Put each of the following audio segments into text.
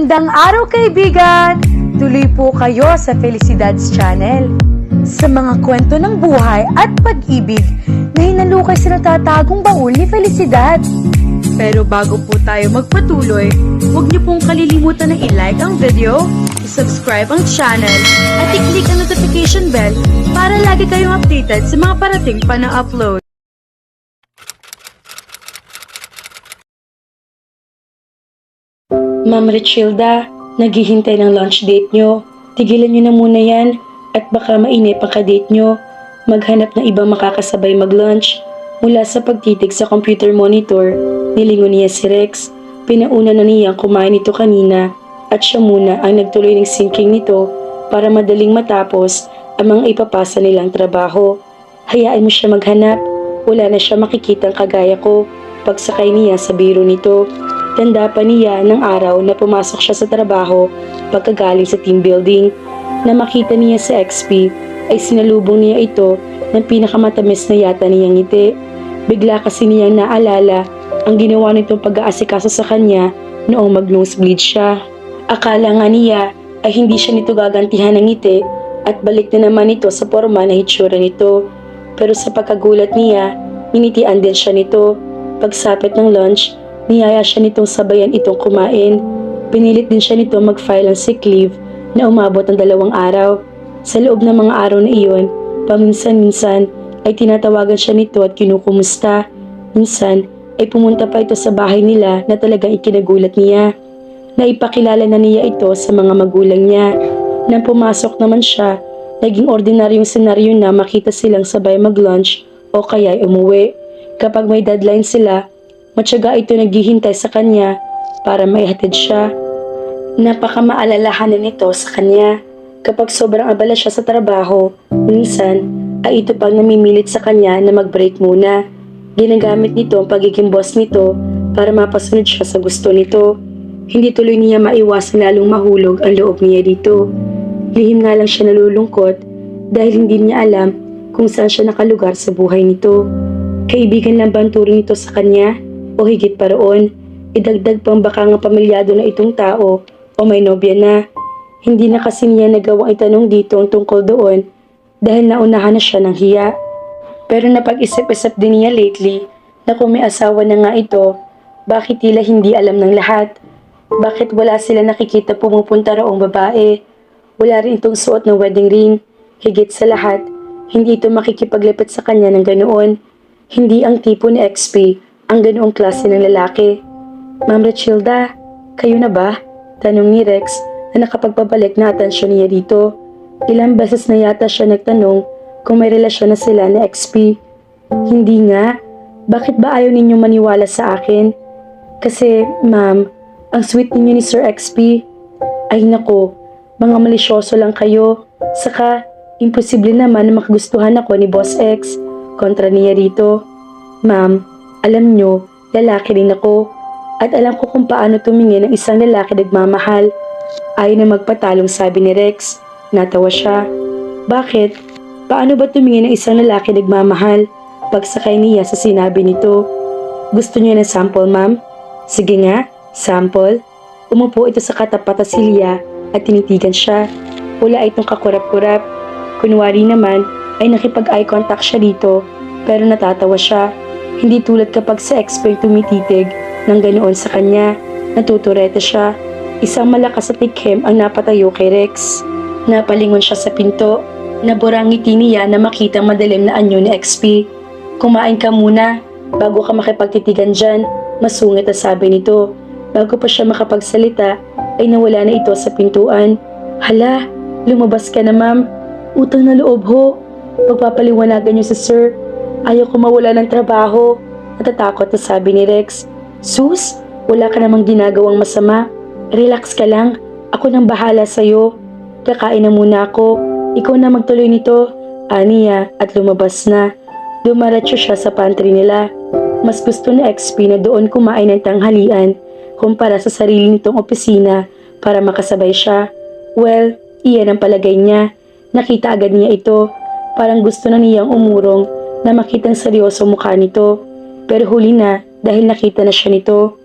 Magandang araw kaibigan! Tuloy po kayo sa Felicidad's Channel. Sa mga kwento ng buhay at pag-ibig na hinalukay sa natatagong baul ni Felicidad. Pero bago po tayo magpatuloy, huwag niyo pong kalilimutan na i-like ang video, i-subscribe ang channel, at i-click ang notification bell para lagi kayong updated sa mga parating pa na upload. Ma'am Richilda, naghihintay ng lunch date nyo. Tigilan nyo na muna yan at baka mainip ang ka-date nyo. Maghanap ng ibang makakasabay mag-lunch. Mula sa pagtitig sa computer monitor, nilingon niya si Rex. Pinauna na niyang kumain ito kanina at siya muna ang nagtuloy ng sinking nito para madaling matapos ang mga ipapasa nilang trabaho. Hayaan mo siya maghanap. Wala na siya makikitang kagaya ko. Pagsakay niya sa biro nito, tanda pa niya ng araw na pumasok siya sa trabaho pagkagaling sa team building. Na makita niya sa XP ay sinalubong niya ito ng pinakamatamis na yata niyang ngiti. Bigla kasi niyang naalala ang ginawa nitong pag-aasikaso sa kanya noong mag-nosebleed siya. Akala nga niya ay hindi siya nito gagantihan ng ngiti at balik na naman ito sa porma na hitsura nito. Pero sa pagkagulat niya, ninitian din siya nito. Pagsapit ng lunch, niyaya siya nitong sabayan itong kumain. Pinilit din siya nito mag-file ng sick leave na umabot ng 2 araw. Sa loob ng mga araw na iyon, paminsan-minsan ay tinatawagan siya nito at kinukumusta. Minsan ay pumunta pa ito sa bahay nila na talagang ikinagulat niya. Naipakilala na niya ito sa mga magulang niya. Nang pumasok naman siya, naging ordinaryong senaryo na makita silang sabay mag-lunch o kaya'y umuwi. Kapag may deadline sila, matyaga ito naghihintay sa kanya para maihatid siya. Napakamaalalahanan nito sa kanya. Kapag sobrang abala siya sa trabaho, minsan ay ito pang namimilit sa kanya na mag-break muna. Ginagamit nito ang pagiging boss nito para mapasunod siya sa gusto nito. Hindi tuloy niya maiwasan lalong mahulog ang loob niya dito. Lihim nga lang siya nalulungkot dahil hindi niya alam kung saan siya nakalugar sa buhay nito. Kaibigan lang ba ang turing nito sa kanya? O higit pa roon, idagdag pang baka nga pamilyado na itong tao o may nobya na. Hindi na kasi niya nagawang itanong dito ang tungkol doon dahil naunahan na siya ng hiya. Pero napag-isip-isip din niya lately na kung may asawa na nga ito, bakit tila hindi alam ng lahat? Bakit wala sila nakikita pumupunta raong babae? Wala rin itong suot ng wedding ring. Higit sa lahat, hindi ito makikipaglapit sa kanya ng ganoon. Hindi ang tipo ni XP ang ganoong klase ng lalaki. Ma'am Richilda, kayo na ba? Tanong ni Rex na nakapagpabalik na atensyon niya dito. Ilang beses na yata siya nagtanong kung may relasyon na sila ni XP. Hindi nga. Bakit ba ayaw ninyong maniwala sa akin? Kasi, ma'am, ang sweet ninyo ni Sir XP. Ay nako, mga malisyoso lang kayo. Saka, imposible naman na makagustuhan ako ni Boss X. Kontra niya rito. Ma'am, alam nyo, lalaki rin ako. At alam ko kung paano tumingin ng isang lalaki nagmamahal. Ayaw na magpatalong, sabi ni Rex. Natawa siya. Bakit? Paano ba tumingin ng isang lalaki nagmamahal? Pagsakay niya sa sinabi nito. Gusto niya ng sample, ma'am? Sige nga, sample. Umupo ito sa katapat na silya at tinitigan siya. Wala itong kakurap-kurap. Kunwari naman ay nakipag-eye contact siya dito pero natatawa siya. Hindi tulad kapag sa expert tumititig ng ganoon sa kanya. Natuturete siya. Isang malakas na tikhim ang napatayo kay Rex. Napalingon siya sa pinto. Naburang ngiti niya na makita madilim na anyo ni XP. Kumain ka muna bago ka makipagtitigan dyan. Masungit na sabi nito. Bago pa siya makapagsalita ay nawala na ito sa pintuan. Hala, lumabas ka na ma'am. Utang na loob ho. Pagpapaliwanagan niyo sa sir. Ayaw ko mawala ng trabaho. Natatakot na sabi ni Rex. Sus, wala ka namang ginagawang masama. Relax ka lang. Ako nang bahala sa'yo. Kakain na muna ako. Ikaw na magtuloy nito. Aniya at lumabas na. Dumaretso siya sa pantry nila. Mas gusto ni XP na doon kumain ng tanghalian kumpara sa sarili nitong opisina para makasabay siya. Well, iyan ang palagay niya. Nakita agad niya ito. Parang gusto na niyang umurong na makitang seryoso mukha nito. Pero huli na dahil nakita na siya nito.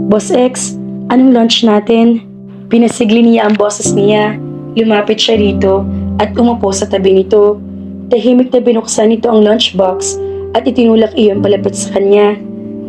Boss X, Anong lunch natin? Pinasigli niya ang boses niya. Lumapit siya rito at umupo sa tabi nito. Tahimik na binuksan nito ang lunchbox at itinulak iyon palapit sa kanya.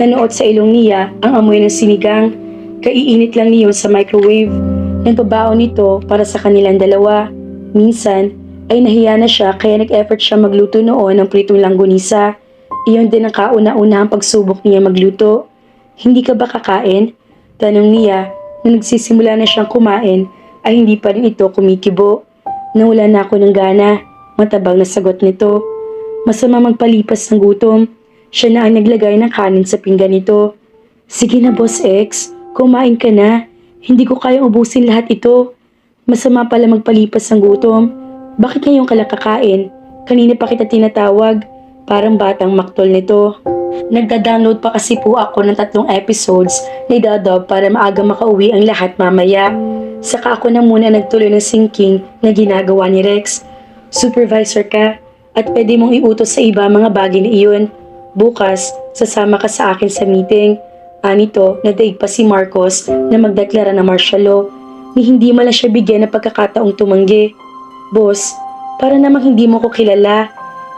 Nanuot sa ilong niya ang amoy ng sinigang. Kaiinit lang niyon sa microwave. Nagbabaon nito para sa kanilang dalawa. Minsan ay nahiya na siya kaya nag-effort siya magluto noon ng pritong langgunisa. Iyon din ang kauna-unahang pagsubok niya magluto. Hindi ka ba kakain? Tanong niya. Nung nagsisimula na siyang kumain ay hindi pa rin ito kumikibo. Nawala na ako ng gana. Matabang na sagot nito. Masama magpalipas ng gutom. Siya na ang naglagay ng kanin sa pinggan nito. Sige na Boss X, kumain ka na. Hindi ko kayang ubusin lahat ito. Masama pala magpalipas ng gutom. Bakit ngayon ka lang kakain? Kanina pa kita tinatawag. Parang batang maktol nito. Nagda-download pa kasi po ako ng 3 episodes na idadub para maaga makauwi ang lahat mamaya. Saka ako na muna nagtuloy ng sinking na ginagawa ni Rex. Supervisor ka at pwede mong iutos sa iba mga bagay na iyon. Bukas, sasama ka sa akin sa meeting. Anito, nadaig pa si Marcos na magdeklara ng martial law ni hindi man lang siya bigyan ng pagkakataong tumanggi. Boss, para namang hindi mo ko kilala.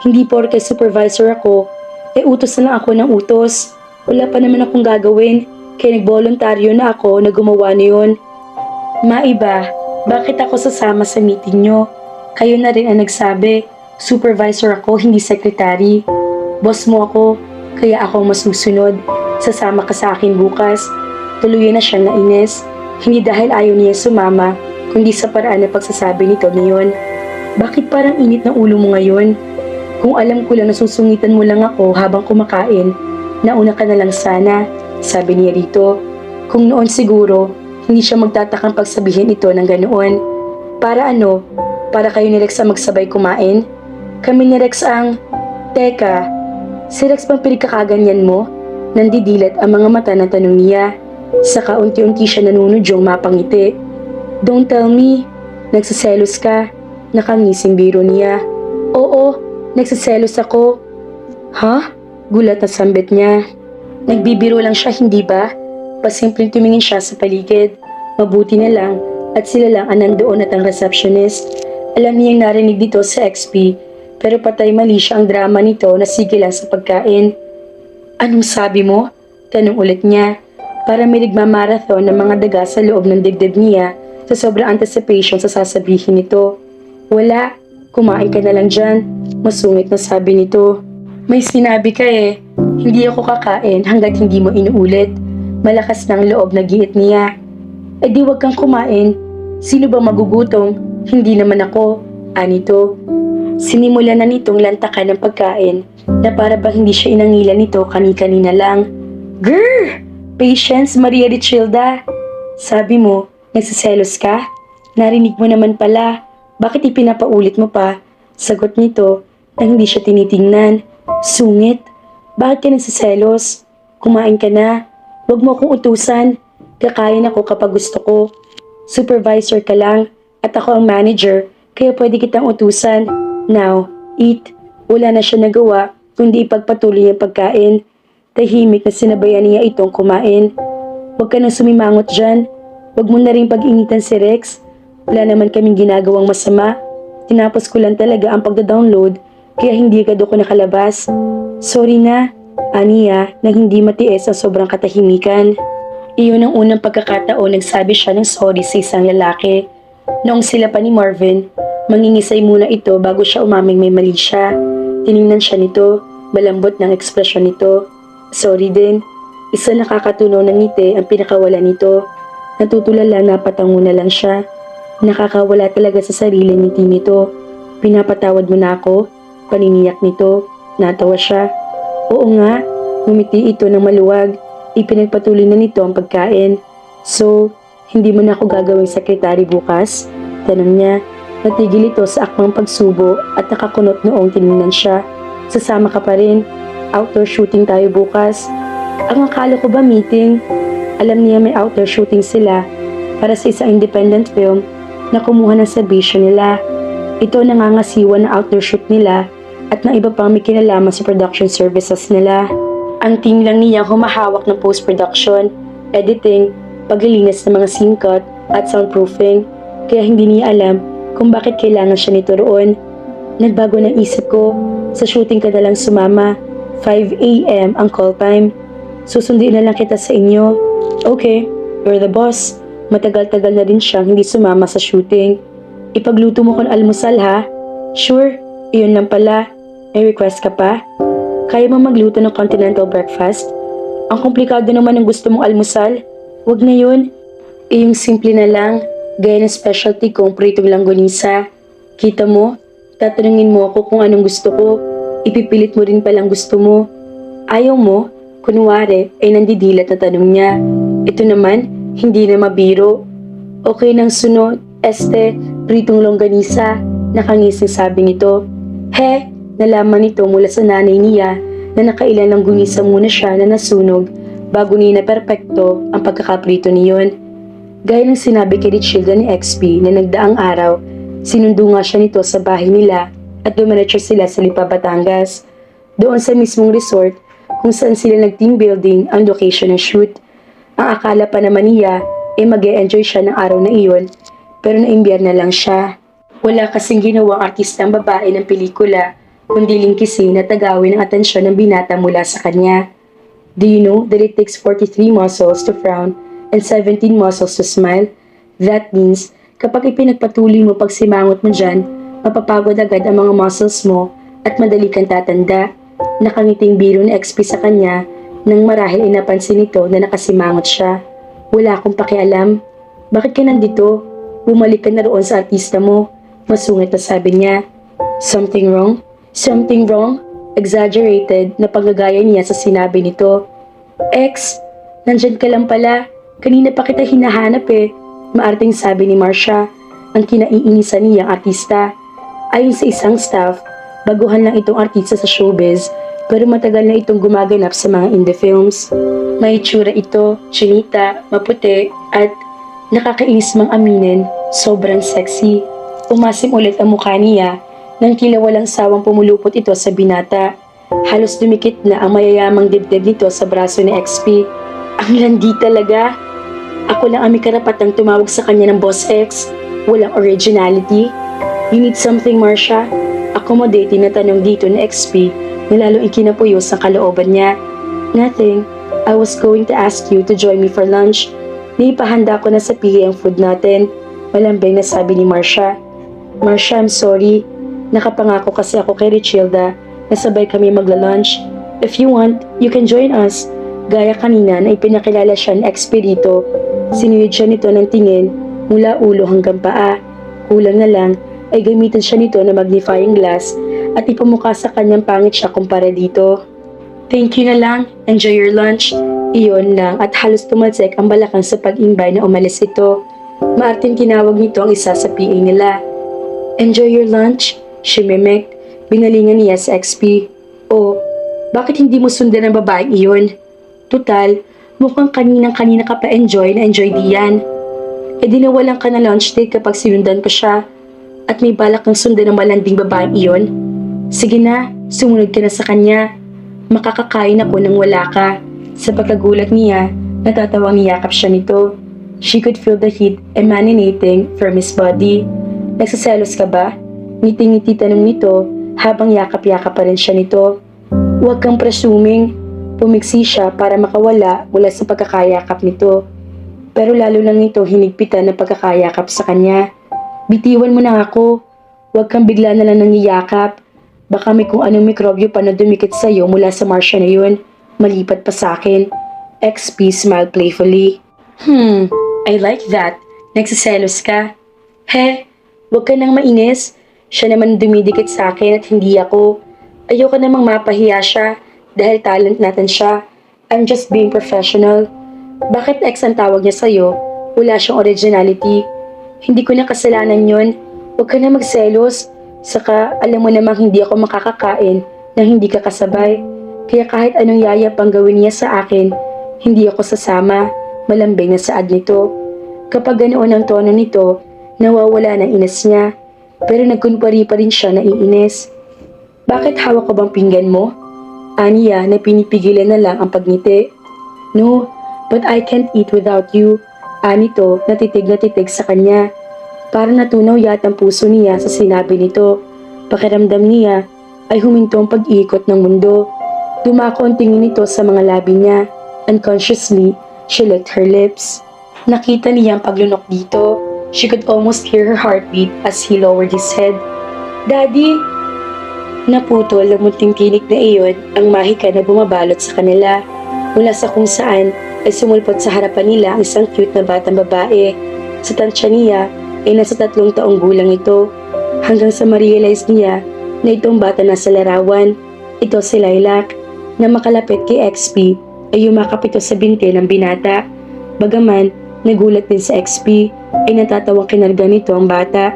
Hindi porke supervisor ako, utos na lang ako ng utos. Wala pa naman akong gagawin, kaya nagboluntaryo na ako na gumawa niyon. Maiba, bakit ako sasama sa meeting nyo? Kayo na rin ang nagsabi, supervisor ako, hindi secretary. Boss mo ako, kaya ako masusunod. Sasama ka sa akin bukas. Tuluyan na siyang nainis. Hindi dahil ayaw niya sumama, kundi sa paraan ng pagsasabi nito niyon. Bakit parang init ng ulo mo ngayon? Kung alam ko lang nasusungitan mo lang ako habang kumakain, nauna ka na lang sana, sabi niya rito. Kung noon siguro, hindi siya magtatakang pagsabihin ito ng ganoon. Para ano? Para kayo ni Rex ang magsabay kumain? Kami ni Rex ang... Teka, si Rex bang pinagkakaganyan mo? Nandidilat ang mga mata na tanong niya. Saka unti-unti siya nanunudyong mapangiti. Don't tell me, nagsiselos ka. Nakangising biro niya. Oo, nagsiselos ako. Ha? Gulat na sambit niya. Nagbibiro lang siya, hindi ba? Pasimpleng tumingin siya sa paligid. Mabuti na lang at sila lang ang nandoon at ang receptionist. Alam niyang narinig dito sa XP, pero patay mali siya ang drama nito na sige lang sa pagkain. Anong sabi mo? Tanong ulit niya. Para may nagmamarathon ng mga daga sa loob ng dibdib niya sa sobrang anticipation sa sasabihin nito. Wala, kumain ka na lang dyan. Masungit na sabi nito. May sinabi ka eh, hindi ako kakain hanggat hindi mo inuulit. Malakas ng loob na giit niya. Eh di wag kang kumain. Sino ba magugutom? Hindi naman ako. Anito. Sinimula na nitong lantakan ng pagkain na para bang hindi siya inangilan nito kani-kanina lang. Grrr! Patience, Maria Richilda. Sabi mo, nagsiselos ka? Narinig mo naman pala. Bakit ipinapaulit mo pa? Sagot nito na hindi siya tinitingnan. Sungit. Bakit ka nagsiselos? Kumain ka na. Huwag mo akong utusan. Kakain ako kapag gusto ko. Supervisor ka lang at ako ang manager kaya pwede kitang utusan. Now, eat. Wala na siya nagawa kundi ipagpatuloy ang pagkain. Tahimik na sinabayan niya itong kumain. Huwag ka nang sumimangot dyan. Huwag mo na rin pag-initan si Rex. Wala naman kaming ginagawang masama. Tinapos ko lang talaga ang pagda-download kaya hindi agad ako nakalabas. Sorry na, aniya, nang hindi matiis ang sobrang katahimikan. Iyon ang unang pagkakataon nagsabi siya ng sorry sa isang lalaki. Noong sila pa ni Marvin, mangingisay muna ito bago siya umaming may mali siya. Tiningnan siya nito, malambot ng ekspresyon nito. Sorry din, isa nakakatunaw ng ngiti ang pinakawala nito. Natutulala na patango na lang siya. Nakakawala talaga sa sarili ngiti nito. Pinapatawad mo na ako? Paniniyak nito. Natawa siya. Oo nga, ngumiti ito ng maluwag. Ipinagpatuloy na nito ang pagkain. So, hindi mo na ako gagawing sekretary bukas? Tanong niya. Natigil ito sa akmang pagsubo at nakakunot noong tinignan siya. Sasama ka pa rin. Outdoor shooting tayo bukas. Ang akala ko ba meeting? Alam niya may outdoor shooting sila para sa isang independent film na kumuha ng serbisyo nila. Ito nangangasiwa ng outdoor shoot nila at ng iba pang may kinalaman sa production services nila. Ang team lang niya humahawak ng post-production, editing, paglilinis ng mga SIM card at soundproofing, kaya hindi niya alam kung bakit kailangan siya nito roon. Nagbago ng isip ko, sa shooting ka na lang sumama, 5 a.m. ang call time. Susundin na lang kita sa inyo. Okay, you're the boss. Matagal-tagal na din siyang hindi sumama sa shooting. Ipagluto mo ko ng almusal ha? Sure, iyon lang pala. May request ka pa? Kaya mo magluto ng continental breakfast? Ang komplikado naman ng gusto mong almusal. Wag na yun. Yung simple na lang, gaya ng specialty kong pritong langgonisa. Kita mo, tatanungin mo ako kung anong gusto ko. Ipipilit mo rin palang gusto mo. Ayaw mo, kunwari ay nandidilat na tanong niya. Ito naman, hindi na mabiro. Okay nang sunod, pritong longganisa, nakangising sabi nito. He, nalaman nito mula sa nanay niya na nakailan ng gunisa muna siya na nasunog bago niya na perpekto ang pagkakaprito niyon. Gaya ng sinabi kay Richilda ni XP na nagdaang araw, sinundo nga siya nito sa bahay nila at dumiretso sila sa Lipa, Batangas. Doon sa mismong resort kung saan sila nag-team building ang location ng shoot. Ang akala pa naman niya ay mag-e-enjoy siya ng araw na iyon, pero naimbyer na lang siya. Wala kasing ginawang artistang babae ng pelikula, kundi lingkisin na tagawin ang atensyon ng binata mula sa kanya. Do you know that it takes 43 muscles to frown and 17 muscles to smile? That means, kapag ipinagpatuloy mo pagsimangot mo dyan, mapapagod agad ang mga muscles mo at madali kang tatanda. Nakangiting biro ni XP sa kanya nang marahil ay napansin nito na nakasimangot siya. Wala akong pakialam. Bakit ka nandito? Bumalik ka na roon sa artista mo. Masungit na sabi niya. Something wrong? Something wrong? Exaggerated na paggagaya niya sa sinabi nito. Ex, nandyan ka lang pala. Kanina pa kita hinahanap eh. Maarting sabi ni Marcia, ang kinaiinisan niyang artista. Ayon sa isang staff, baguhan lang itong artista sa showbiz, pero matagal na itong gumaganap sa mga indie films. May itsura ito, chinita, maputi, at nakakainis mang aminin, sobrang sexy. Umasim ulit ang mukha niya nang tila walang sawang pumulupot ito sa binata. Halos dumikit na ang mayayamang dibdib nito sa braso ni XP. Ang landi talaga. Ako lang ang may karapatang tumawag sa kanya ng Boss X. Walang originality. You need something, Marcia? Accommodating na tanong dito ni XP na lalong ikinapuyos ang kalooban niya. Nothing. I was going to ask you to join me for lunch. Naipahanda ko na sa PA ang food natin. Malambing na sabi ni Marcia. Marcia, I'm sorry. Nakapangako kasi ako kay Richilda na sabay kami magla-lunch. If you want, you can join us. Gaya kanina na ipinakilala siya ng XP dito. Sinuyod siya nito ng tingin mula ulo hanggang paa. Kulang na lang ay gamitin siya nito na magnifying glass at ipamukha sa kanyang pangit siya kumpara dito. Thank you na lang. Enjoy your lunch. Iyon lang at halos tumalsik ang balakang sa pag-imbay na umalis ito. Maarting tinawag nito ang isa sa PA nila. Enjoy your lunch? She mimicked. Binalingan niya sa XP. Oh, bakit hindi mo sundan ang babaeng iyon? Tutal, mukhang kaninang-kanina ka pa enjoy diyan. E di nawalan ka na lunch date kapag sinundan ko siya. At may balak kang sundan ng malanding babaeng iyon? Sige na, sumunod ka na sa kanya. Makakakain ako nang wala ka. Sa pagkagulat niya, natatawang niyakap siya nito. She could feel the heat emanating from his body. Nagsaselos ka ba? Ngiti-ngiti tanong nito habang yakap-yakap pa rin siya nito. Huwag kang presuming. Pumiksi siya para makawala mula sa pagkakayakap nito. Pero lalo lang nito hinigpitan ng pagkakayakap sa kanya. Bitiwan mo na ako. Huwag kang bigla na lang nangiyakap. Baka may kung anong mikrobyo pa na dumikit sa'yo mula sa Marcia na yun. Malipat pa sa akin. XP smiled playfully. I like that. Nagsiselos ka. He, huwag ka nang mainis. Siya naman dumidikit sa akin at hindi ako. Ayoko namang mapahiya siya dahil talent natin siya. I'm just being professional. Bakit X ang tawag niya sa'yo? Wala siyang originality. Hindi ko na kasalanan yun. Huwag ka na magselos. Saka alam mo namang hindi ako makakakain nang hindi ka kasabay. Kaya kahit anong yaya pang gawin niya sa akin, hindi ako sasama. Malambing na saad nito. Kapag ganoon ang tono nito, nawawala ng inis niya. Pero nagkunwari pa rin siya na iinis. Bakit hawak ko bang pinggan mo? Aniya na pinipigilan na lang ang pagngiti. No, but I can't eat without you. Anito na titig sa kanya. Parang natunaw yata ang puso niya sa sinabi nito. Pakiramdam niya ay huminto ang pag-ikot ng mundo. Dumako ang tingin nito sa mga labi niya. Unconsciously, she licked her lips. Nakita niya ang paglunok dito. She could almost hear her heartbeat as he lowered his head. Daddy! Naputol ang munting tinik na iyon ang mahika na bumabalot sa kanila. Mula sa kung saan ay sumulpot sa harapan nila ang isang cute na batang babae. Sa tansya niya ay nasa 3 taong gulang ito. Hanggang sa ma-realize niya na itong bata na sa larawan. Ito si Lilac. Na makalapit kay XP ay yumakap ito sa binti ng binata. Bagaman nagulat din sa XP ay natatawang kinarga nito ang bata.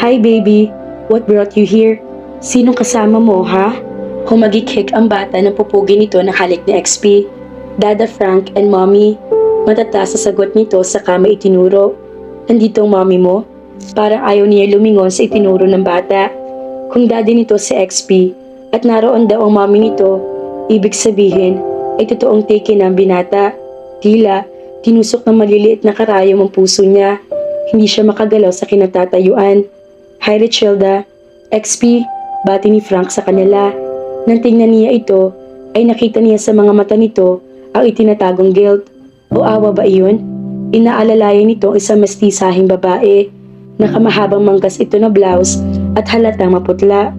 Hi baby, what brought you here? Sinong kasama mo ha? Humagik-hik ang bata ng pupugi nito ng halik ni XP. Dada Frank and Mommy. Matataas sa sagot nito sa kama itinuro. Nandito ang mommy mo? Parang ayaw niya lumingon sa itinuro ng bata. Kung daddy nito si XP at naroon daw ang mommy nito, ibig sabihin ay totoong take ng binata. Tila, tinusok ng maliliit na karayom ang puso niya. Hindi siya makagalaw sa kinatatayuan. Hi Richelda, XP, bati ni Frank sa kanila. Nang tingnan niya ito, ay nakita niya sa mga mata nito ang itinatagong guilt. O awa ba iyon? Inaalalayan nito ang isang mestisahing babae. Nakamahabang manggas ito na blouse at halatang maputla.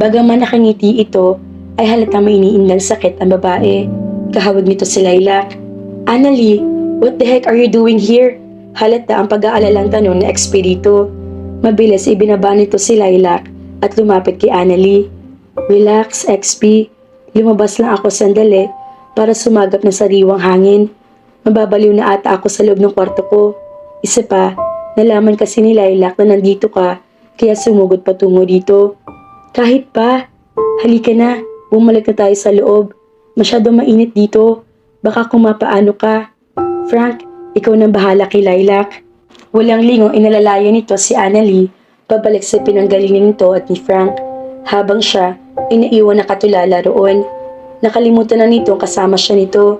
Bagaman nakangiti ito, ay halatang may iniindang sakit ang babae. Kahawig nito si Lilac. Annalie, what the heck are you doing here? Halata ang pag-aalalang tanong na XP dito. Mabilis ibinaba nito si Lilac at lumapit kay Annalie. Relax, XP. Lumabas lang ako sandali para sumagap ng sariwang hangin. Mababaliw na ata ako sa loob ng kwarto ko. Isa pa, nalaman kasi ni Lilac na nandito ka, kaya sumugod patungo dito. Kahit pa, halika na, bumalik na tayo sa loob. Masyadong mainit dito. Baka kung mapaano ka. Frank, ikaw nang bahala kay Lilac. Walang lingong inalalayan nito si Annalie pabalik sa pinanggalingan nito at ni Frank. Habang siya ay naiwan na katulala roon. Nakalimutan na nito kasama siya nito.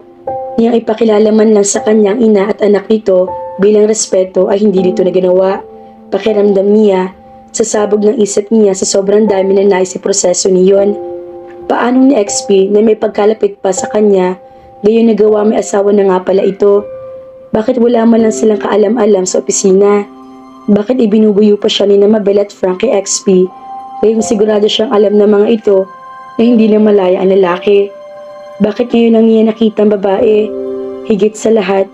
Niyang ipakilala man lang sa kanyang ina at anak nito bilang respeto ay hindi nito na ginawa. Pakiramdam niya, sa sabog ng isip niya sa sobrang dami na nais proseso niyon. Paanong ni XP na may pagkalapit pa sa kanya, gayon nagawa may asawa na nga pala ito? Bakit wala man lang silang kaalam-alam sa opisina? Bakit ibinubuyo pa siya ni na Mabel at Frank kay XP? Gayong sigurado siyang alam ng mga ito na hindi na malaya ang lalaki. Bakit ngayon ang niya nakita ang babae? Higit sa lahat,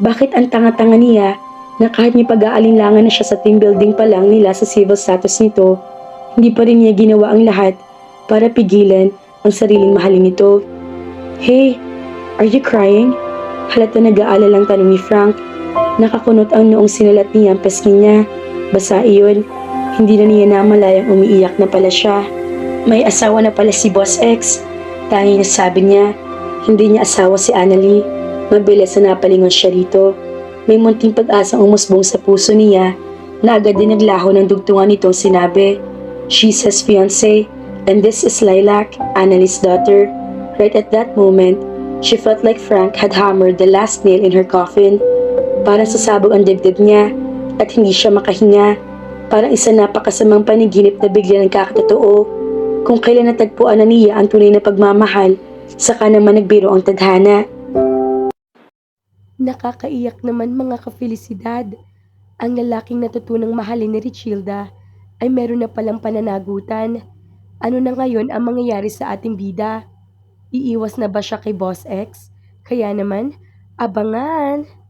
bakit ang tanga-tanga niya na kahit may pag-aalinlangan na siya sa team building pa lang nila sa civil status nito, hindi pa rin niya ginawa ang lahat para pigilan ang sariling mahalin nito. Hey, are you crying? Halata nag-aalalang tanong ni Frank. Nakakunot ang noong sinalat niya ang peskin niya. Basa iyon. Hindi na niya namalayang umiiyak na pala siya. May asawa na pala si Boss X. Tanging nasabi niya, hindi niya asawa si Annalie. Mabilis na napalingon siya rito. May munting pag-asang umusbong sa puso niya na agad din naglaho ng dugtungan nitong sinabi. She's his fiancé, and this is Lilac, Annalie's daughter. Right at that moment, she felt like Frank had hammered the last nail in her coffin. Parang sasabog ang dibdib niya at hindi siya makahinga. Parang isa napakasamang paniginip na bigla ng kakatotoo. Kung kailan natagpuan na niya ang tunay na pagmamahal, saka naman nagbiro ang tadhana. Nakakaiyak naman mga kafelisidad. Ang lalaking natutunang mahalin ni Richilda ay meron na palang pananagutan. Ano na ngayon ang mangyayari sa ating bida? Iiwas na ba siya kay Boss X? Kaya naman, abangan!